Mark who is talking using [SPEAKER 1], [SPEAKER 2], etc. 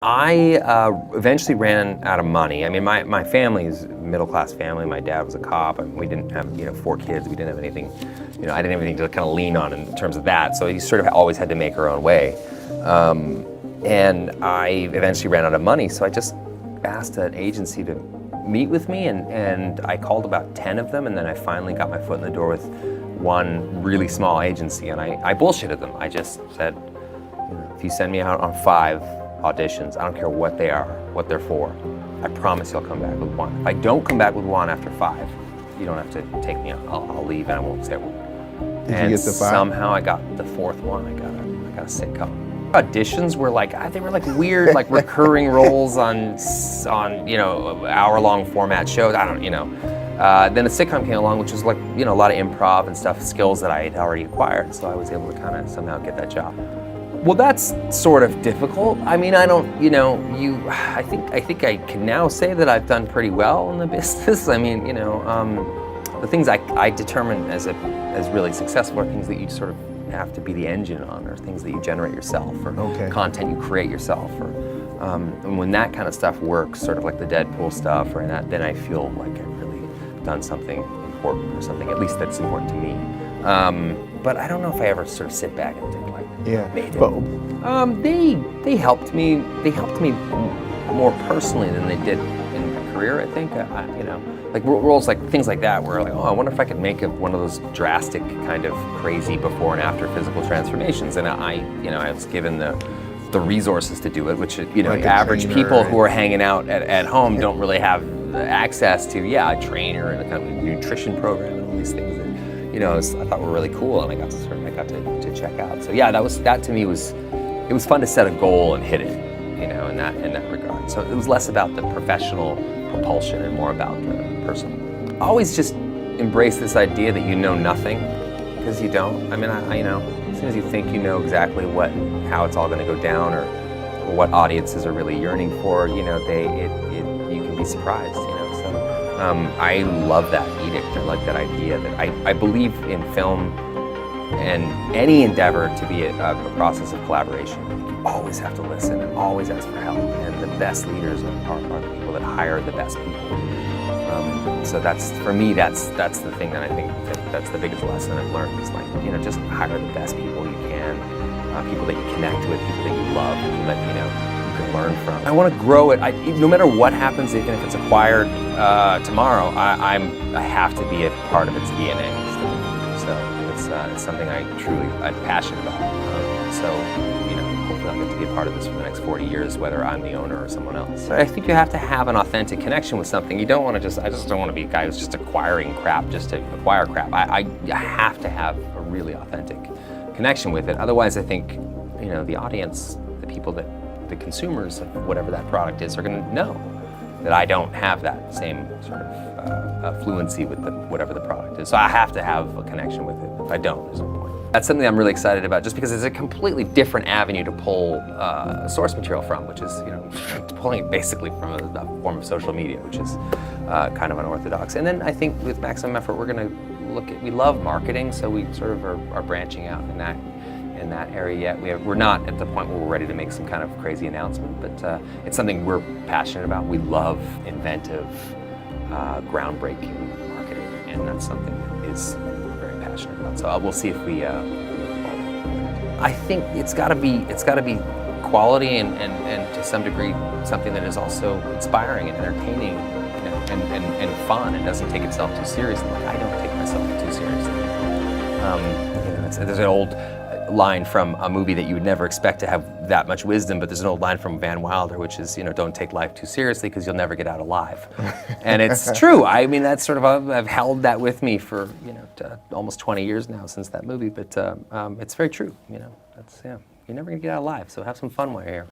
[SPEAKER 1] I eventually ran out of money. I mean, my family is a middle-class family. My dad was a cop, and we didn't have, 4 kids. We didn't have anything, I didn't have anything to kind of lean on in terms of that. So he sort of always had to make our own way. And I eventually ran out of money, so I just asked an agency to meet with me, and I called about 10 of them, and then I finally got my foot in the door with one really small agency, and I bullshitted them. I just said, if you send me out on 5 auditions, I don't care what they are, what they're for, I promise you'll come back with 1. If I don't come back with 1 after 5, you don't have to take me out. I'll leave and I won't say a word.
[SPEAKER 2] Did you get the 5?
[SPEAKER 1] Somehow I got the 4th one. I got a sitcom. Auditions were like, they were like weird, like recurring roles on hour-long format shows. I don't, Then a sitcom came along, which was like, a lot of improv and stuff, skills that I had already acquired. So I was able to kind of somehow get that job. Well, that's sort of difficult. I mean, I don't, I think I can now say that I've done pretty well in the business. I mean, the things I determine as really successful are things that you sort of have to be the engine on, or things that you generate yourself, or content you create yourself, or and when that kind of stuff works, sort of like the Deadpool stuff, or that, then I feel like I've really done something important, or something at least that's important to me. But I don't know if I ever sort of sit back and think like, made it.
[SPEAKER 2] But
[SPEAKER 1] they helped me. They helped me more personally than they did in my career. I think. Like roles like things like that, where like, I wonder if I could make one of those drastic kind of crazy before and after physical transformations. And I was given the resources to do it, which
[SPEAKER 2] like
[SPEAKER 1] average people who are hanging out at home don't really have access to. A trainer and a kind of nutrition program and all these things that I thought were really cool, and I got to check out. So that to me was fun to set a goal and hit it, in that regard. So it was less about the professional propulsion and more about the personal. Always just embrace this idea that you know nothing, because you don't. I mean, as soon as you think you know exactly how it's all going to go down, or what audiences are really yearning for, you can be surprised. I love that edict. I like that idea that I believe in film and any endeavor to be a process of collaboration. You always have to listen and always ask for help, and the best leaders are the people that hire the best people. So for me, that's the thing that I think that's the biggest lesson I've learned, is like, just hire the best people you can, people that you connect with, people that you love, people that you can learn from. I want to grow it. No matter what happens, even if it's acquired tomorrow, I have to be a part of its DNA. So it's something I'm passionate about. So hopefully I'll get to be a part of this for the next 40 years, whether I'm the owner or someone else. I think you have to have an authentic connection with something. You don't want to I just don't want to be a guy who's just acquiring crap just to acquire crap. I have to have a really authentic connection with it. Otherwise, I think the audience, the people the consumers of whatever that product is, are going to know that I don't have that same sort of fluency with whatever the product is. So I have to have a connection with it. If I don't, there's no point. That's something I'm really excited about, just because it's a completely different avenue to pull source material from, which is pulling it basically from a form of social media, which is kind of unorthodox. And then I think with Maximum Effort, we're going to we love marketing, so we sort of are branching out in that area yet. We're not at the point where we're ready to make some kind of crazy announcement, but it's something we're passionate about. We love inventive, groundbreaking marketing, and that's something that is very passionate about. So we'll see if we. I think it's got to be quality and to some degree something that is also inspiring and entertaining, and fun, and doesn't take itself too seriously. Like, I don't take myself too seriously. There's an old line from a movie that you would never expect to have that much wisdom, but there's an old line from Van Wilder, which is, don't take life too seriously, because you'll never get out alive. And it's true. I mean, that's sort of, I've held that with me for, almost 20 years now since that movie, but it's very true, you're never gonna get out alive, so have some fun while you're here.